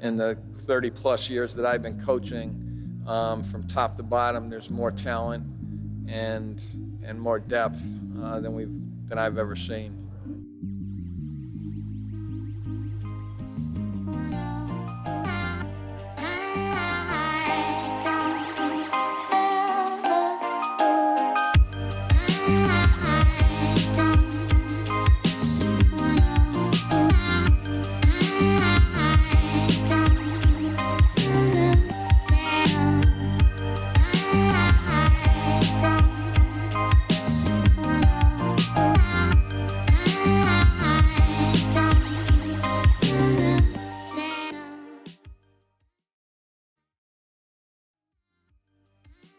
in the 30-plus years that I've been coaching, from top to bottom, there's more talent and more depth than I've ever seen.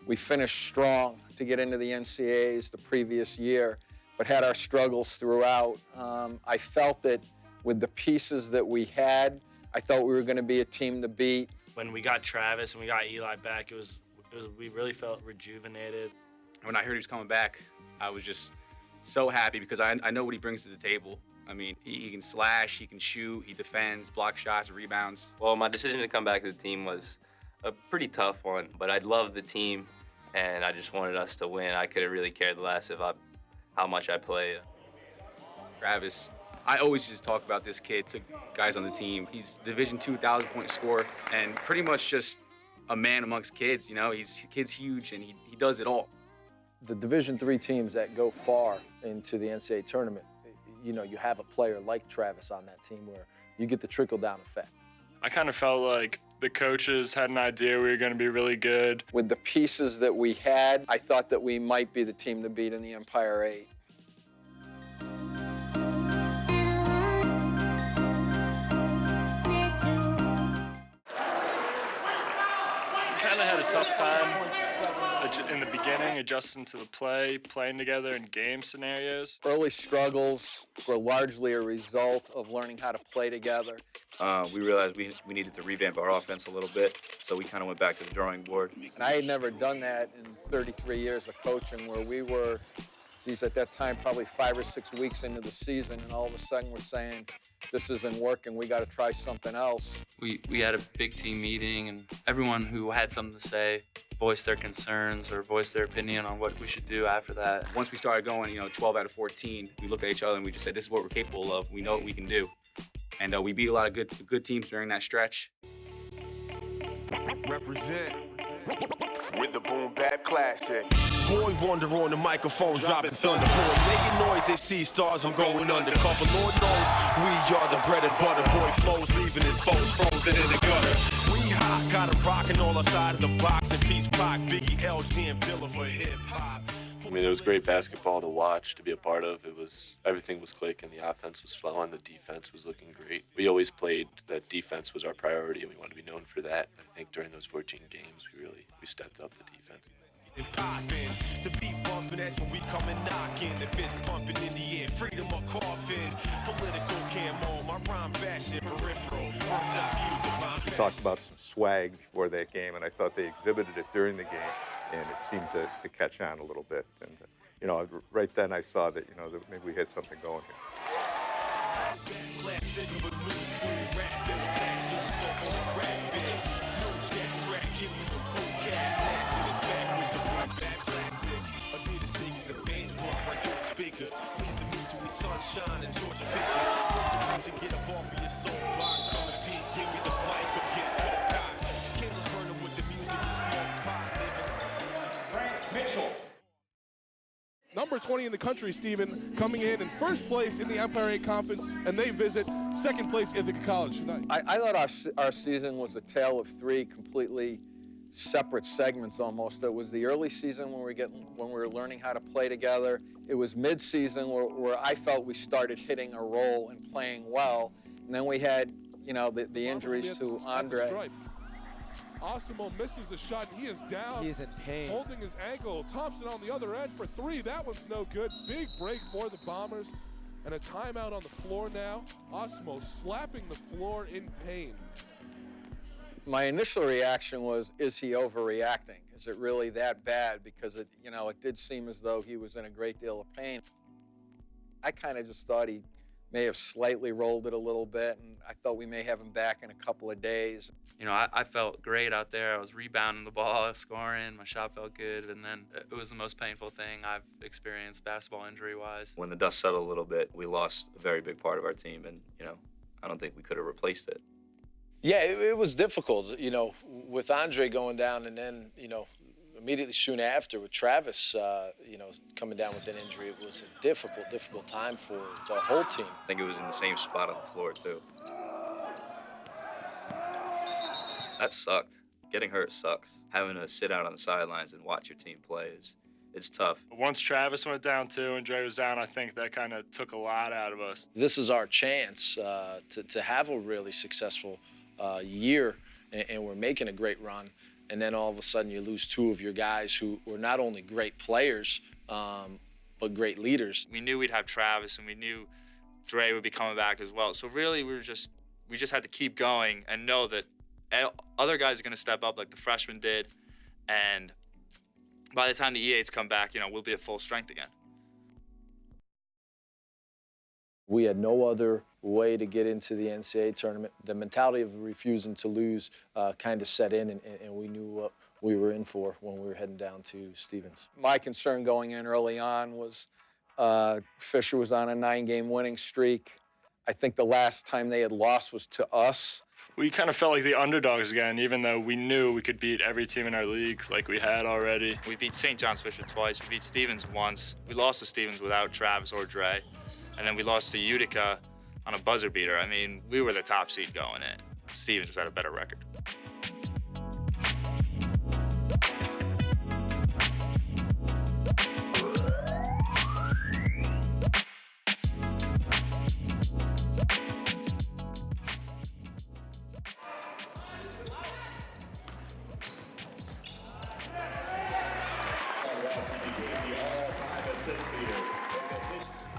We finished strong to get into the NCAAs the previous year, but had our struggles throughout. I felt that with the pieces that we had, I thought we were going to be a team to beat. When we got Travis and we got Eli back, we really felt rejuvenated. When I heard he was coming back, I was just so happy because I know what he brings to the table. I mean, he can slash, he can shoot, he defends, block shots, rebounds. Well, my decision to come back to the team was a pretty tough one, but I loved the team and I just wanted us to win. I couldn't really care less how much I played. Travis, I always just talk about this kid to guys on the team. He's Division II 1,000-point scorer and pretty much just a man amongst kids. You know, kid's huge and he does it all. The Division III teams that go far into the NCAA tournament, you know, you have a player like Travis on that team where you get the trickle-down effect. I kind of felt like the coaches had an idea we were going to be really good. With the pieces that we had, I thought that we might be the team to beat in the Empire 8. Kind of had a tough time in the beginning, adjusting to the playing together in game scenarios. Early struggles were largely a result of learning how to play together. We realized we needed to revamp our offense a little bit, so we kind of went back to the drawing board. And I had never done that in 33 years of coaching, where we were, at that time, probably 5 or 6 weeks into the season, and all of a sudden we're saying, this isn't working, we got to try something else. We had a big team meeting, and everyone who had something to say voiced their concerns or voiced their opinion on what we should do after that. Once we started going, 12 out of 14, we looked at each other and we just said, this is what we're capable of. We know what we can do. And we beat a lot of good teams during that stretch. Represent with the Boom Bap Classic. Boy Wonder on the microphone, dropping thunder. Boy, making noise, they see stars, I'm going undercover. Lord knows we are the bread and butter. Boy flows, leaving his foes frozen in the gutter. We hot, got 'em rocking all outside of the box. And Peace Pac, Biggie, LG, and Billa for hip-hop. I mean, it was great basketball to watch, to be a part of. Everything was clicking, the offense was flowing, the defense was looking great. We always played that defense was our priority, and we wanted to be known for that. I think during those 14 games, we stepped up the defense. And popping, the beat bumping, that's when we come and knocking. The fist pumping in the air, freedom or coffin. Political camo, my rhyme fashion, peripheral. We talked about some swag before that game, and I thought they exhibited it during the game, and it seemed to catch on a little bit. And right then I saw that that maybe we had something going here. Number 20 in the country, Stephen, coming in first place in the Empire 8 Conference, and they visit second place Ithaca College tonight. I thought our season was a tale of three completely separate segments almost. It was the early season when we were learning how to play together. It was mid-season where I felt we started hitting a role and playing well. And then we had, the injuries to Andre. Osimo misses the shot. He is down. He is in pain. Holding his ankle. Thompson on the other end for three. That one's no good. Big break for the Bombers. And a timeout on the floor now. Osimo slapping the floor in pain. My initial reaction was, is he overreacting? Is it really that bad? Because it did seem as though he was in a great deal of pain. I kind of just thought he may have slightly rolled it a little bit, and I thought we may have him back in a couple of days. You know, I felt great out there. I was rebounding the ball, scoring. My shot felt good, and then it was the most painful thing I've experienced basketball injury-wise. When the dust settled a little bit, we lost a very big part of our team, and, you know, I don't think we could have replaced it. Yeah, it was difficult, you know, with Andre going down and then, you know, immediately soon after with Travis, you know, coming down with an injury. It was a difficult time for the whole team. I think it was in the same spot on the floor, too. That sucked. Getting hurt sucks. Having to sit out on the sidelines and watch your team play it's tough. Once Travis went down too and Dre was down, I think that kind of took a lot out of us. This is our chance to have a really successful year, and we're making a great run. And then all of a sudden you lose two of your guys who were not only great players, but great leaders. We knew we'd have Travis, and we knew Dre would be coming back as well. So really we just had to keep going and know that other guys are going to step up like the freshmen did, and by the time the E8s come back, you know, we'll be at full strength again. We had no other way to get into the NCAA tournament. The mentality of refusing to lose kind of set in, and we knew what we were in for when we were heading down to Stevens. My concern going in early on was Fisher was on a 9-game winning streak. I think the last time they had lost was to us. We kind of felt like the underdogs again, even though we knew we could beat every team in our league like we had already. We beat St. John's Fisher twice. We beat Stevens once. We lost to Stevens without Travis or Dre. And then we lost to Utica on a buzzer beater. I mean, we were the top seed going in. Stevens just had a better record.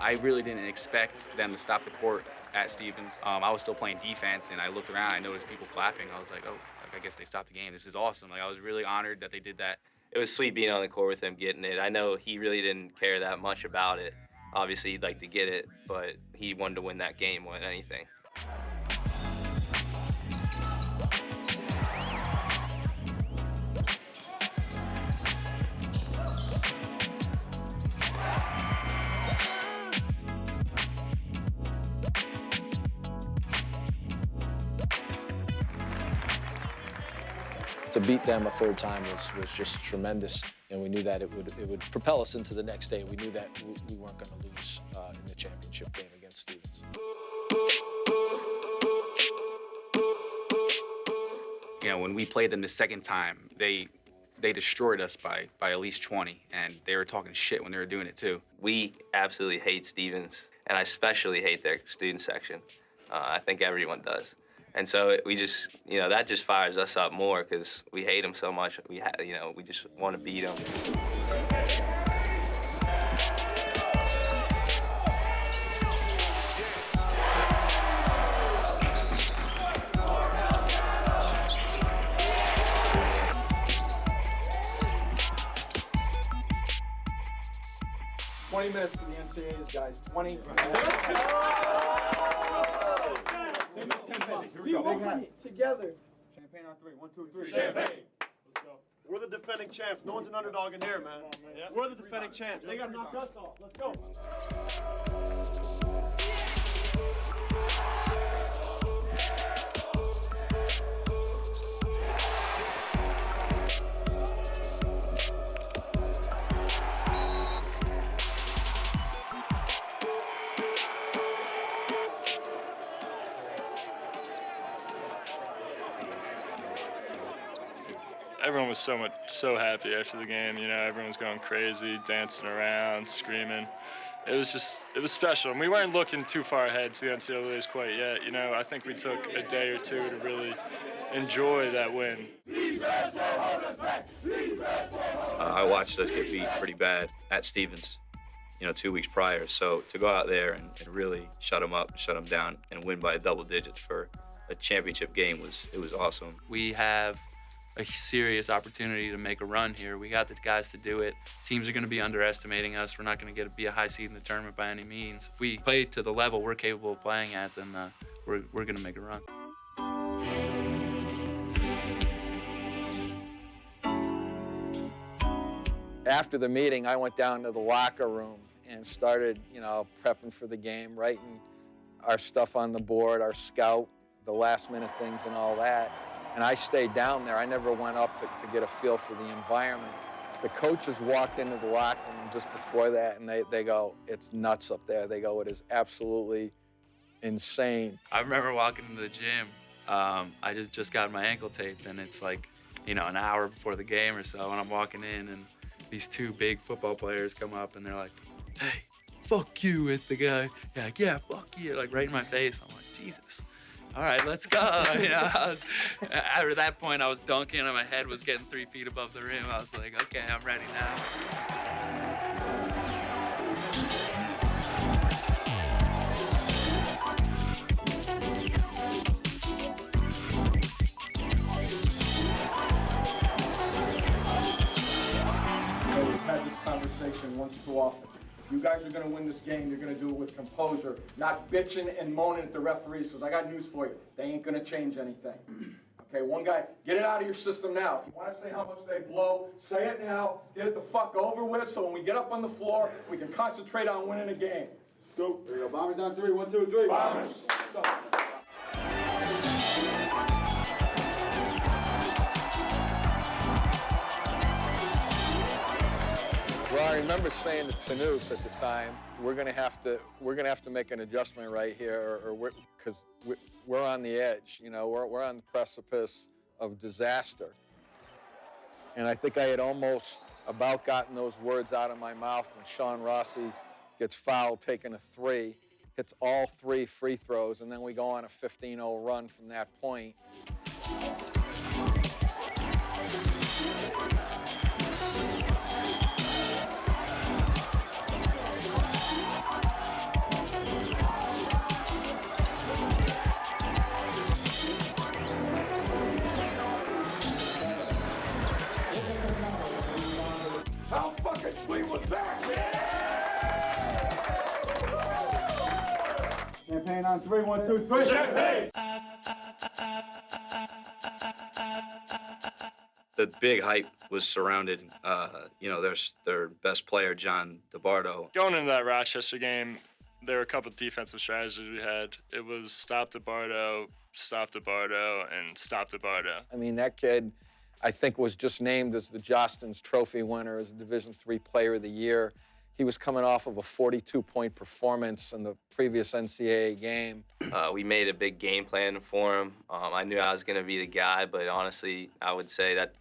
I really didn't expect them to stop the court at Stevens. I was still playing defense, and I looked around, I noticed people clapping. I was like, oh, I guess they stopped the game. This is awesome. Like, I was really honored that they did that. It was sweet being on the court with him getting it. I know he really didn't care that much about it. Obviously, he'd like to get it, but he wanted to win that game more than anything. To beat them a third time was just tremendous, and we knew that it would propel us into the next day. We knew that we weren't going to lose in the championship game against Stevens. You know, when we played them the second time, they destroyed us by at least 20, and they were talking shit when they were doing it too. We absolutely hate Stevens, and I especially hate their student section. I think everyone does. And so we just, you know, that just fires us up more because we hate them so much. We just want to beat them. Minutes for the NCAAs, guys. 20. We won it together. Champagne on 3. 1, 2, 3. Champagne. Let's go. We're the defending champs. No one's an underdog in here, man. We're the defending champs. They got to knock us off. Let's go. Everyone was so happy after the game. You know, everyone's going crazy, dancing around, screaming. It was special. And we weren't looking too far ahead to the NCAAs quite yet. You know, I think we took a day or two to really enjoy that win. I watched us get beat pretty bad at Stevens, you know, 2 weeks prior. So to go out there and really shut them up, shut them down, and win by double digits for a championship game was awesome. We have a serious opportunity to make a run here. We got the guys to do it. Teams are going to be underestimating us. We're not going to be a high seed in the tournament by any means. If we play to the level we're capable of playing at, then we're going to make a run. After the meeting, I went down to the locker room and started, prepping for the game, writing our stuff on the board, our scout, the last-minute things and all that. And I stayed down there. I never went up to get a feel for the environment. The coaches walked into the locker room just before that, and they go, "It's nuts up there." They go, "It is absolutely insane." I remember walking into the gym. I just got my ankle taped, and it's like, an hour before the game or so, and I'm walking in, and these two big football players come up, and they're like, "Hey, fuck you," with the guy. Yeah, fuck you, like right in my face. I'm like, Jesus. All right, let's go. After that point, I was dunking, and my head was getting 3 feet above the rim. I was like, okay, I'm ready now. We've had this conversation once too often. If you guys are going to win this game, you're going to do it with composure, not bitching and moaning at the referees, because I got news for you. They ain't going to change anything. Okay, one guy, get it out of your system now. If you want to say how much they blow, say it now. Get it the fuck over with, so when we get up on the floor, we can concentrate on winning a game. Go. There you go. Bombers on 3. 1, 2, 3. Bombers. Go. Well, I remember saying to Tanus at the time, we're gonna have to make an adjustment right here, because we're on the edge. We're on the precipice of disaster. And I think I had almost about gotten those words out of my mouth when Sean Rossi gets fouled, taking a 3, hits all 3 free throws, and then we go on a 15-0 run from that point. How fucking sweet was that? Champagne on 3. 1, 2, 3. Champagne. The big hype was surrounded, their best player, John DeBardo. Going into that Rochester game, there were a couple defensive strategies we had. It was stop DeBardo, and stop DeBardo. I mean, that kid, I think, was just named as the Jostens Trophy winner, as a Division III Player of the Year. He was coming off of a 42-point performance in the previous NCAA game. We made a big game plan for him. I knew I was going to be the guy, but honestly, I would say that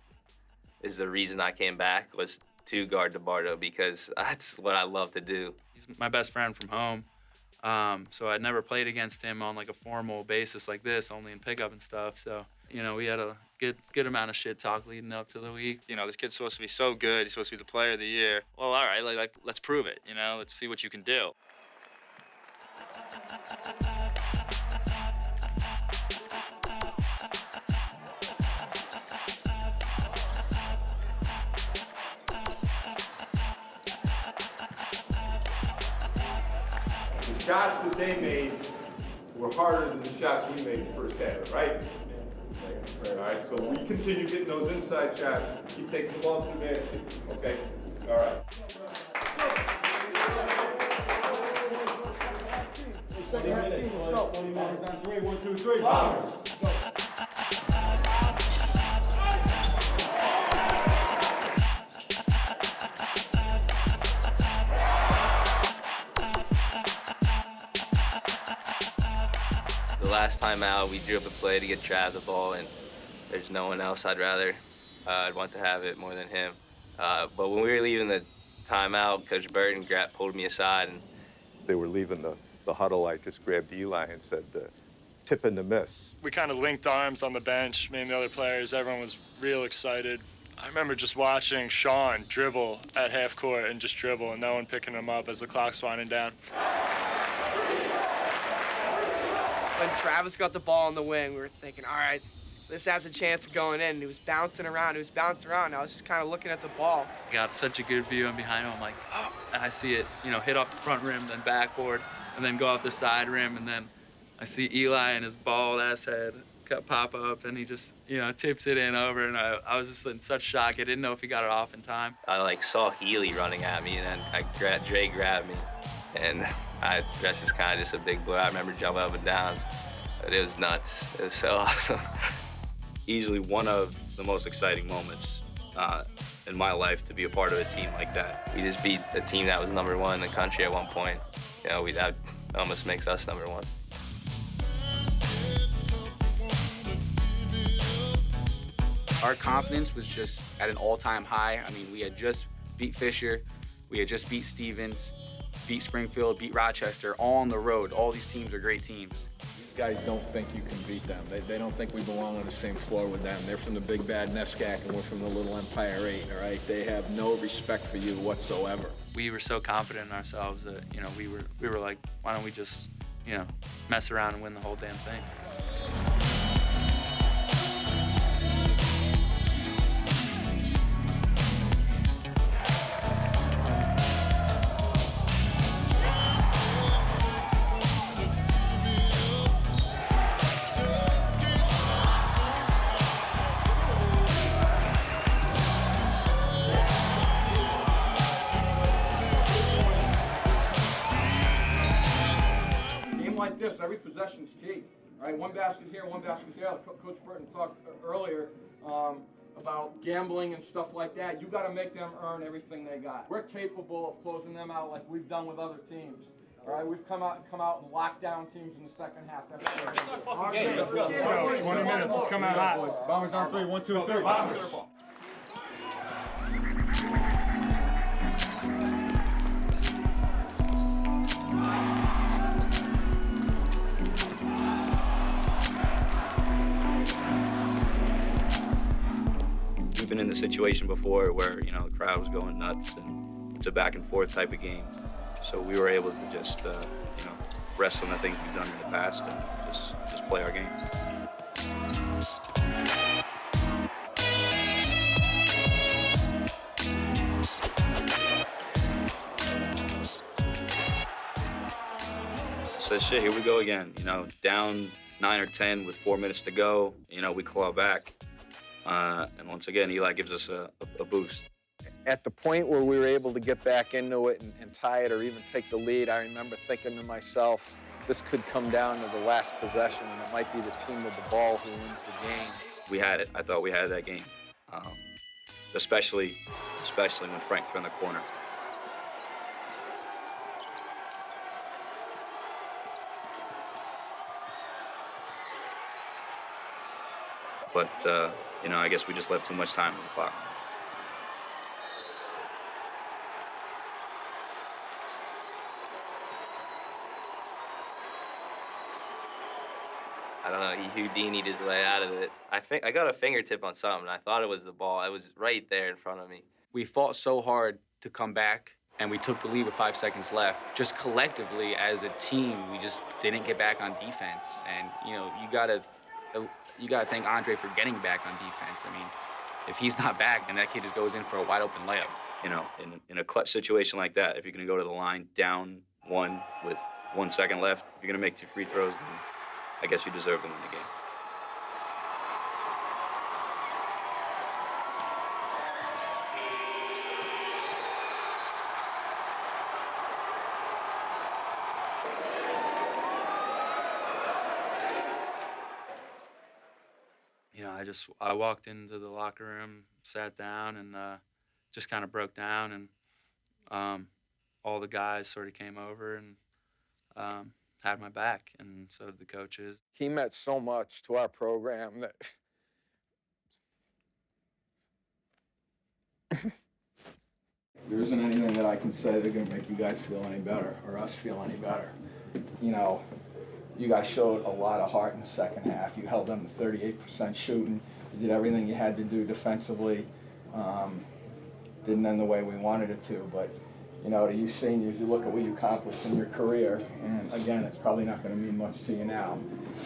is the reason I came back, was to guard DeBardo, because that's what I love to do. He's my best friend from home, so I'd never played against him on like a formal basis like this, only in pickup and stuff. So, we had a good amount of shit talk leading up to the week. This kid's supposed to be so good. He's supposed to be the player of the year. Well, all right, like let's prove it. Let's see what you can do. The shots that they made were harder than the shots we made the first half, right? All right, so we continue getting those inside shots. Keep taking the ball to the basket, okay? All right. Second half team, let's go. Bombers on 3. 1, 2, 3. Bombers. Go. The last time out, we drew up a play to get Trav the ball, and there's no one else I'd want to have it more than him. But when we were leaving the timeout, Coach Burton pulled me aside, and They were leaving the huddle. I just grabbed Eli and said, tip and the miss. We kind of linked arms on the bench, me and the other players. Everyone was real excited. I remember just watching Sean dribble at half court and just dribble, and no one picking him up as the clock's winding down. When Travis got the ball on the wing, we were thinking, all right, this has a chance of going in. He was bouncing around. I was just kind of looking at the ball. Got such a good view, and behind him, I'm like, oh, and I see it, hit off the front rim, then backboard, and then go off the side rim, and then I see Eli and his bald ass head pop up, and he just, tips it in over, and I was just in such shock. I didn't know if he got it off in time. I saw Healy running at me, and then Dre grabbed me, and the rest is kind of just a big blur. I remember jumping up and down, but it was nuts. It was so awesome. Easily one of the most exciting moments in my life to be a part of a team like that. We just beat a team that was #1 in the country at one point. That almost makes us #1. Our confidence was just at an all-time high. I mean, we had just beat Fisher, we had just beat Stevens, beat Springfield, beat Rochester, all on the road. All these teams are great teams. You guys don't think you can beat them. They don't think we belong on the same floor with them. They're from the big bad NESCAC, and we're from the little Empire 8, all right? They have no respect for you whatsoever. We were so confident in ourselves that, we were like, why don't we just, mess around and win the whole damn thing? Like this, every possession's key, right? One basket here, one basket there. Coach Burton talked earlier about gambling and stuff like that. You got to make them earn everything they got. We're capable of closing them out like we've done with other teams. All right, we've come out and locked down teams in the second half. Let's go. 20 minutes. Let's come out hot. Boys. Bombers on 3. 1, 2, 3. Bombers. We've been in the situation before where, the crowd was going nuts and it's a back and forth type of game. So we were able to just, rest on the things we've done in the past and just play our game. So shit, here we go again. Down 9 or 10 with 4 minutes to go. We claw back. And once again, Eli gives us a boost. At the point where we were able to get back into it and tie it or even take the lead, I remember thinking to myself, this could come down to the last possession, and it might be the team with the ball who wins the game. We had it. I thought we had that game, especially when Frank threw in the corner. But, I guess we just left too much time on the clock. I don't know, he Houdini'd his way out of it. I got a fingertip on something. I thought it was the ball. It was right there in front of me. We fought so hard to come back, and we took the lead with 5 seconds left. Just collectively, as a team, we just didn't get back on defense. And, you gotta thank Andre for getting back on defense. I mean, if he's not back, then that kid just goes in for a wide open layup. In a clutch situation like that, if you're gonna go to the line down 1 with 1 second left, if you're gonna make 2 free throws, then I guess you deserve to win the game. I walked into the locker room, sat down, and just kind of broke down, and all the guys sort of came over and had my back, and so did the coaches. He meant so much to our program that there isn't anything that I can say that's going to make you guys feel any better or us feel any better. You guys showed a lot of heart in the second half. You held them to 38% shooting. You did everything you had to do defensively. Didn't end the way we wanted it to, but You know, to you seniors, you look at what you accomplished in your career, and again, it's probably not going to mean much to you now.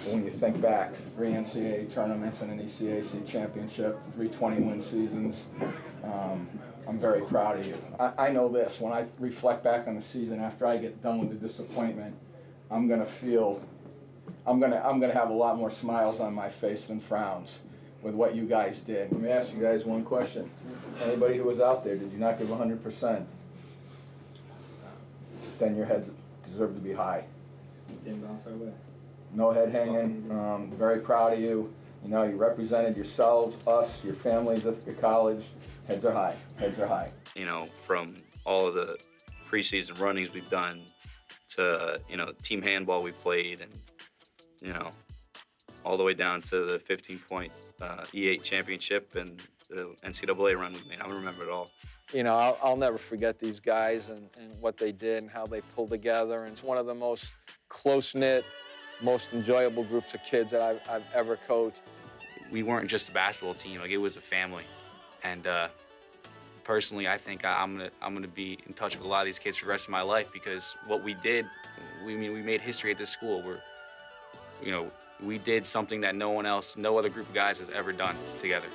But when you think back, 3 NCAA tournaments and an ECAC championship, 3 20-win seasons, I'm very proud of you. I know this, when I reflect back on the season after I get done with the disappointment, I'm going to have a lot more smiles on my face than frowns with what you guys did. Let me ask you guys one question. Anybody who was out there, did you not give 100%? Then your heads deserve to be high. Didn't bounce our way. No head hanging. Very proud of you. You know, you represented yourselves, us, your families at your college. Heads are high. Heads are high. You know, from all of the preseason runnings we've done to, you know, team handball we played, and, you know, all the way down to the 15-point E8 championship and the NCAA run we made. I remember it all. You know, I'll never forget these guys and what they did and how they pulled together. And it's one of the most close-knit, most enjoyable groups of kids that I've ever coached. We weren't just a basketball team, like it was a family. And personally, I think I'm gonna be in touch with a lot of these kids for the rest of my life, because what we did, we made history at this school. We did something that no other group of guys has ever done together.